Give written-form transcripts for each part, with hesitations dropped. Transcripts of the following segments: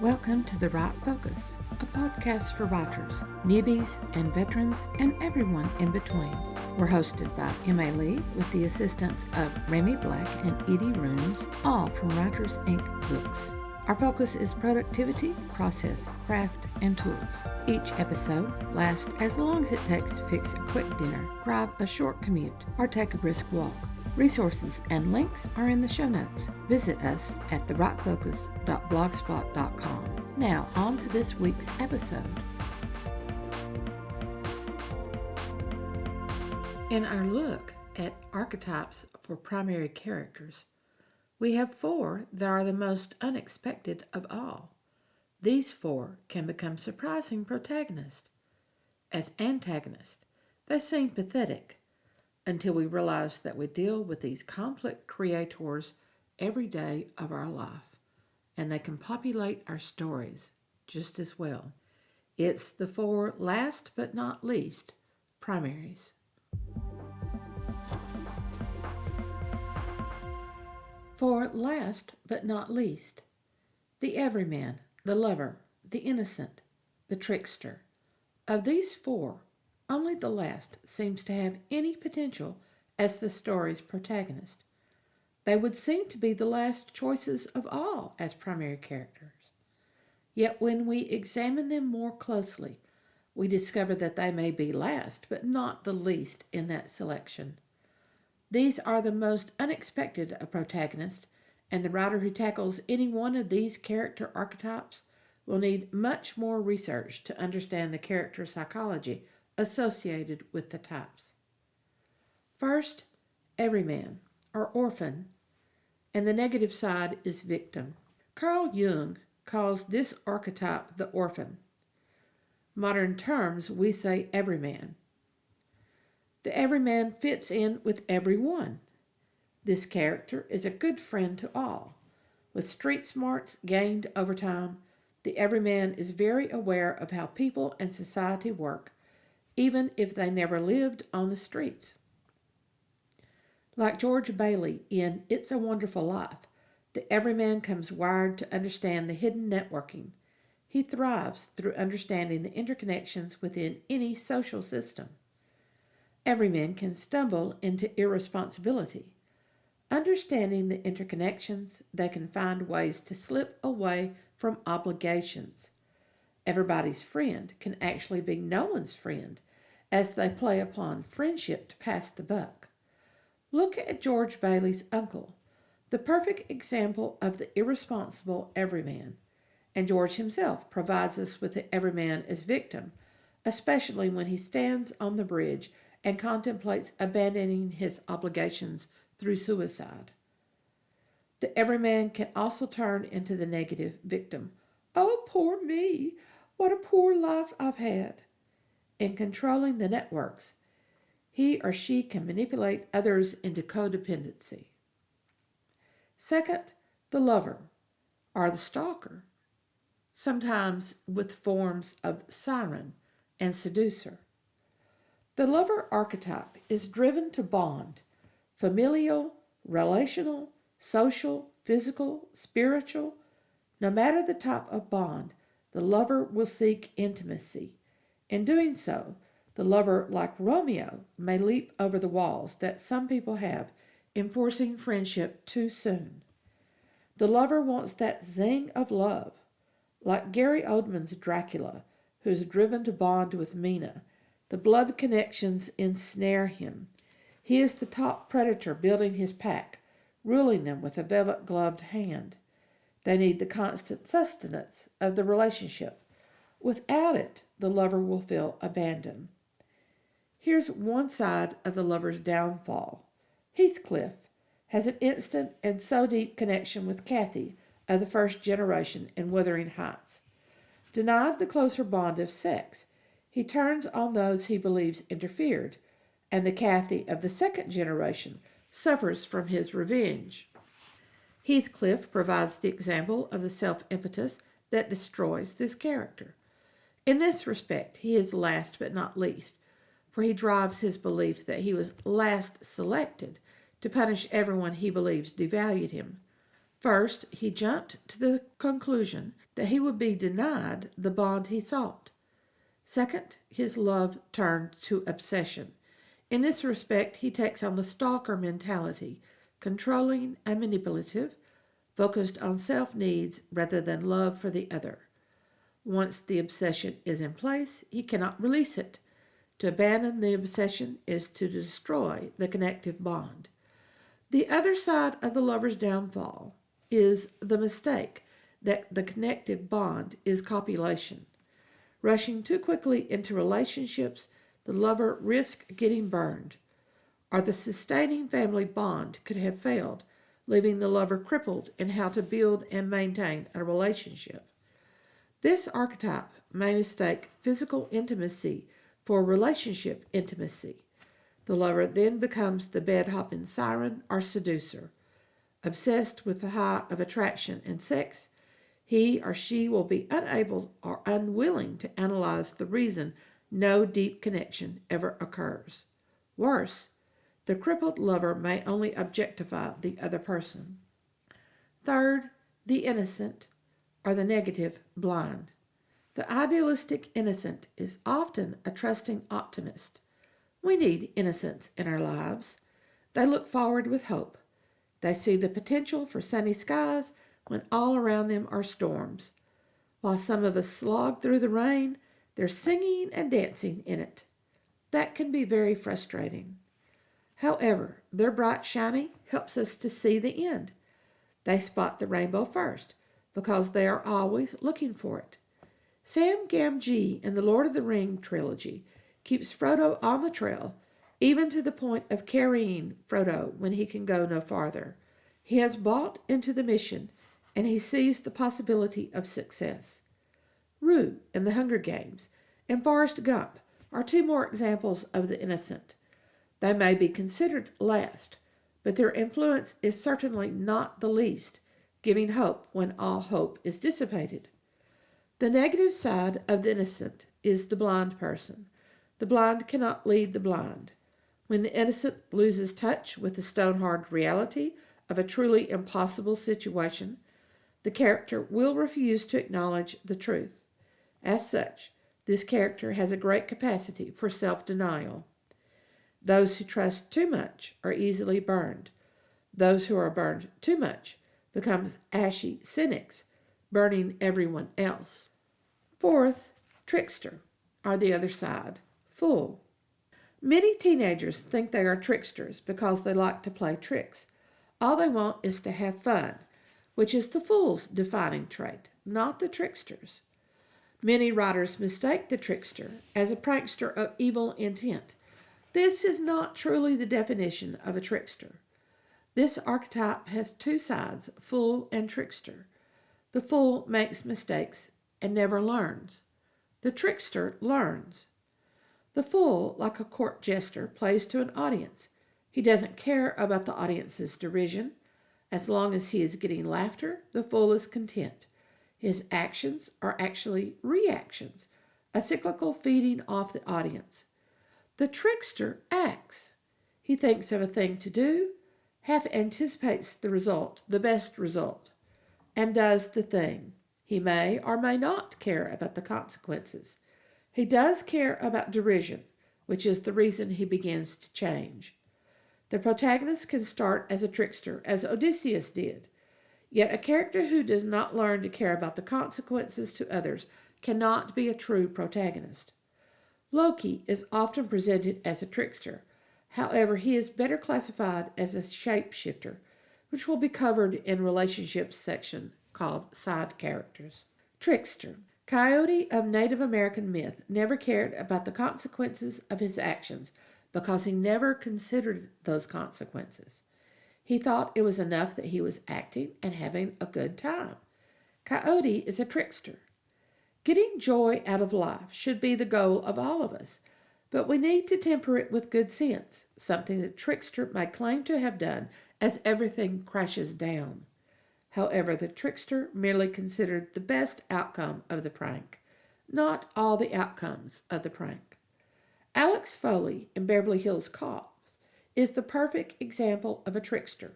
Welcome to The Right Focus, a podcast for writers, newbies, and veterans, and everyone in between. We're hosted by M.A. Lee with the assistance of Remy Black and Edie Rooms, all from Writers Inc. Books. Our focus is productivity, process, craft, and tools. Each episode lasts as long as it takes to fix a quick dinner, grab a short commute, or take a brisk walk. Resources and links are in the show notes. Visit us at therightfocus.blogspot.com. Now, on to this week's episode. In our look at archetypes for primary characters, we have 4 that are the most unexpected of all. These 4 can become surprising protagonists. As antagonists, they seem pathetic, until we realize that we deal with these conflict creators every day of our life, and they can populate our stories just as well. It's the 4 last but not least primaries. For last but not least, the Everyman, the lover, the innocent, the trickster. Of these 4, only the last seems to have any potential as the story's protagonist. They would seem to be the last choices of all as primary characters. Yet when we examine them more closely, we discover that they may be last but not the least in that selection. These are the most unexpected of protagonists, and the writer who tackles any one of these character archetypes will need much more research to understand the character psychology associated with the types. First, Everyman, or orphan, and the negative side is victim. Carl Jung calls this archetype the orphan. Modern terms, we say Everyman. The Everyman fits in with everyone. This character is a good friend to all. With street smarts gained over time, the Everyman is very aware of how people and society work, even if they never lived on the streets. Like George Bailey in It's a Wonderful Life, the Everyman comes wired to understand the hidden networking. He thrives through understanding the interconnections within any social system. Everyman can stumble into irresponsibility. Understanding the interconnections, they can find ways to slip away from obligations. Everybody's friend can actually be no one's friend, as they play upon friendship to pass the buck. Look at George Bailey's uncle, the perfect example of the irresponsible Everyman, and George himself provides us with the Everyman as victim, especially when he stands on the bridge and contemplates abandoning his obligations through suicide. The Everyman can also turn into the negative victim. Oh, poor me! What a poor life I've had. In controlling the networks, he or she can manipulate others into codependency. Second, the lover, or the stalker, sometimes with forms of Siren and Seducer. The lover archetype is driven to bond, familial, relational, social, physical, spiritual. No matter the type of bond, the lover will seek intimacy. In doing so, the lover, like Romeo, may leap over the walls that some people have in forcing friendship too soon. The lover wants that zing of love, like Gary Oldman's Dracula, who's driven to bond with Mina. The blood connections ensnare him. He is the top predator building his pack, ruling them with a velvet-gloved hand. They need the constant sustenance of the relationship. Without it, the lover will feel abandoned. Here's one side of the lover's downfall. Heathcliff has an instant and so deep connection with Kathy of the first generation in Wuthering Heights. Denied the closer bond of sex, he turns on those he believes interfered, and the Kathy of the second generation suffers from his revenge. Heathcliff provides the example of the self-impetus that destroys this character. In this respect, he is last but not least, for he drives his belief that he was last selected to punish everyone he believes devalued him. First, he jumped to the conclusion that he would be denied the bond he sought. Second, his love turned to obsession. In this respect, he takes on the stalker mentality, controlling and manipulative, focused on self-needs rather than love for the other. Once the obsession is in place, he cannot release it. To abandon the obsession is to destroy the connective bond. The other side of the lover's downfall is the mistake that the connective bond is copulation. Rushing too quickly into relationships, the lover risks getting burned, or the sustaining family bond could have failed, leaving the lover crippled in how to build and maintain a relationship. This archetype may mistake physical intimacy for relationship intimacy. The lover then becomes the bed-hopping siren or seducer. Obsessed with the high of attraction and sex, he or she will be unable or unwilling to analyze the reason no deep connection ever occurs. Worse, the crippled lover may only objectify the other person. Third, the innocent, or the negative blind. The idealistic innocent is often a trusting optimist. We need innocence in our lives. They look forward with hope. They see the potential for sunny skies when all around them are storms. While some of us slog through the rain, they're singing and dancing in it. That can be very frustrating. However, their bright shiny helps us to see the end. They spot the rainbow first because they are always looking for it. Sam Gamgee in the Lord of the Ring trilogy keeps Frodo on the trail, even to the point of carrying Frodo when he can go no farther. He has bought into the mission, and he sees the possibility of success. Rue in the Hunger Games and Forrest Gump are two more examples of the innocent. They may be considered last, but their influence is certainly not the least, giving hope when all hope is dissipated. The negative side of the innocent is the blind person. The blind cannot lead the blind. When the innocent loses touch with the stone-hard reality of a truly impossible situation, the character will refuse to acknowledge the truth. As such, this character has a great capacity for self-denial. Those who trust too much are easily burned. Those who are burned too much become ashy cynics, burning everyone else. Fourth, trickster, or the other side, fool. Many teenagers think they are tricksters because they like to play tricks. All they want is to have fun, which is the fool's defining trait, not the trickster's. Many writers mistake the trickster as a prankster of evil intent. This is not truly the definition of a trickster. This archetype has two sides, fool and trickster. The fool makes mistakes and never learns. The trickster learns. The fool, like a court jester, plays to an audience. He doesn't care about the audience's derision. As long as he is getting laughter, the fool is content. His actions are actually reactions, a cyclical feeding off the audience. The trickster acts. He thinks of a thing to do, half anticipates the result, the best result, and does the thing. He may or may not care about the consequences. He does care about derision, which is the reason he begins to change. The protagonist can start as a trickster, as Odysseus did. Yet a character who does not learn to care about the consequences to others cannot be a true protagonist. Loki is often presented as a trickster. However, he is better classified as a shapeshifter, which will be covered in relationships section called side characters. Trickster. Coyote of Native American myth never cared about the consequences of his actions because he never considered those consequences. He thought it was enough that he was acting and having a good time. Coyote is a trickster. Getting joy out of life should be the goal of all of us, but we need to temper it with good sense, something that trickster may claim to have done as everything crashes down. However, the trickster merely considered the best outcome of the prank, not all the outcomes of the prank. Alex Foley in Beverly Hills Cops is the perfect example of a trickster.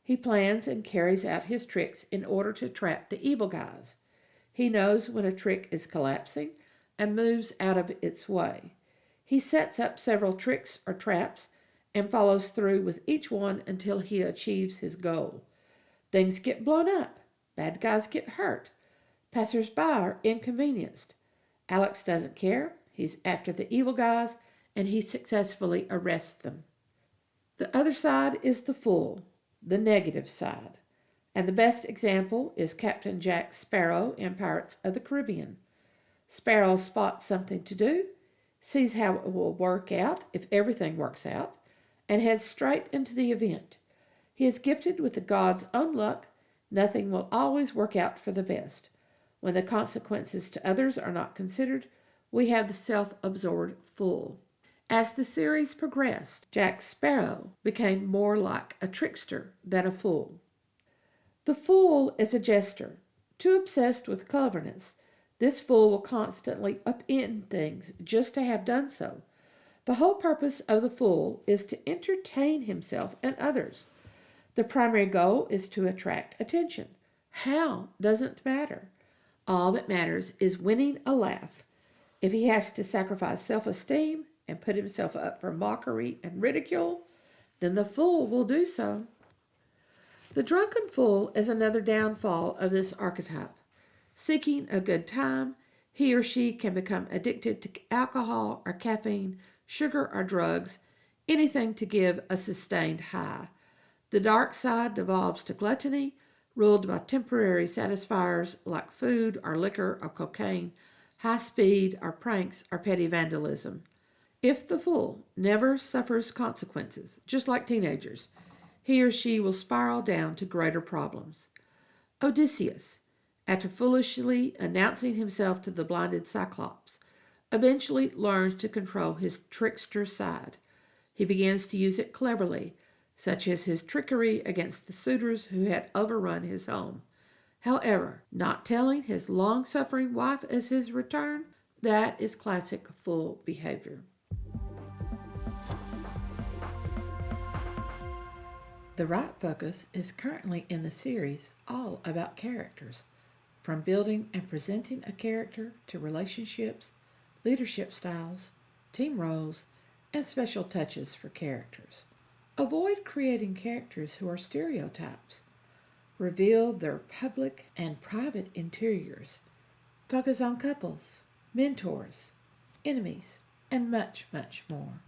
He plans and carries out his tricks in order to trap the evil guys. He knows when a trick is collapsing and moves out of its way. He sets up several tricks or traps and follows through with each one until he achieves his goal. Things get blown up. Bad guys get hurt. Passers-by are inconvenienced. Alex doesn't care. He's after the evil guys, and he successfully arrests them. The other side is the fool, the negative side. And the best example is Captain Jack Sparrow in Pirates of the Caribbean. Sparrow spots something to do, sees how it will work out if everything works out, and heads straight into the event. He is gifted with the God's own luck. Nothing will always work out for the best. When the consequences to others are not considered, we have the self-absorbed fool. As the series progressed, Jack Sparrow became more like a trickster than a fool. The fool is a jester. Too obsessed with cleverness, this fool will constantly upend things just to have done so. The whole purpose of the fool is to entertain himself and others. The primary goal is to attract attention. How doesn't matter. All that matters is winning a laugh. If he has to sacrifice self-esteem and put himself up for mockery and ridicule, then the fool will do so. The drunken fool is another downfall of this archetype. Seeking a good time, he or she can become addicted to alcohol or caffeine, sugar or drugs, anything to give a sustained high. The dark side devolves to gluttony, ruled by temporary satisfiers like food or liquor or cocaine, high speed or pranks or petty vandalism. If the fool never suffers consequences, just like teenagers, he or she will spiral down to greater problems. Odysseus, after foolishly announcing himself to the blinded Cyclops, eventually learns to control his trickster side. He begins to use it cleverly, such as his trickery against the suitors who had overrun his home. However, not telling his long-suffering wife as his return, that is classic fool behavior. The Right Focus is currently in the series all about characters, from building and presenting a character to relationships, leadership styles, team roles, and special touches for characters. Avoid creating characters who are stereotypes. Reveal their public and private interiors. Focus on couples, mentors, enemies, and much, much more.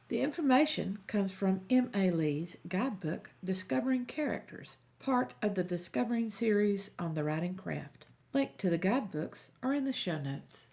The information comes from M.A. Lee's guidebook, Discovering Characters, part of the Discovering series on the writing craft. Link to the guidebooks are in the show notes.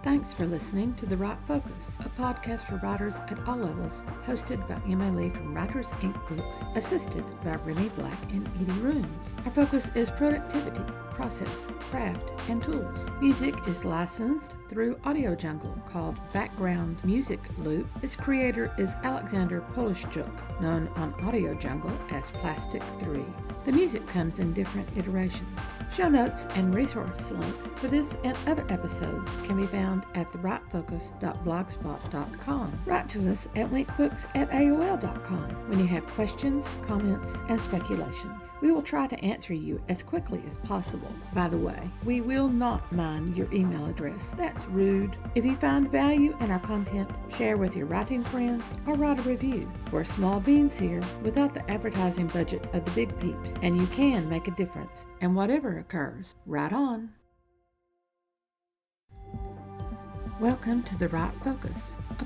Thanks for listening to The Right Focus, a podcast for writers at all levels, hosted by M.A. Lee from Writers Inc. Books, assisted by Remy Black and Edie Runes. Our focus is productivity, process, craft, and tools. Music is licensed through Audio Jungle, called Background Music Loop. Its creator is Alexander Polishchuk, known on Audio Jungle as Plastic 3. The music comes in different iterations. Show notes and resource links for this and other episodes can be found at therightfocus.blogspot.com. Write to us at workbooks@aol.com when you have questions, comments, and speculations. We will try to answer you as quickly as possible. By the way, we will not mind your email address. That's rude. If you find value in our content, share with your writing friends or write a review. We're small beans here without the advertising budget of the big peeps, and you can make a difference. And whatever occurs, write on. Welcome to The Right Focus, a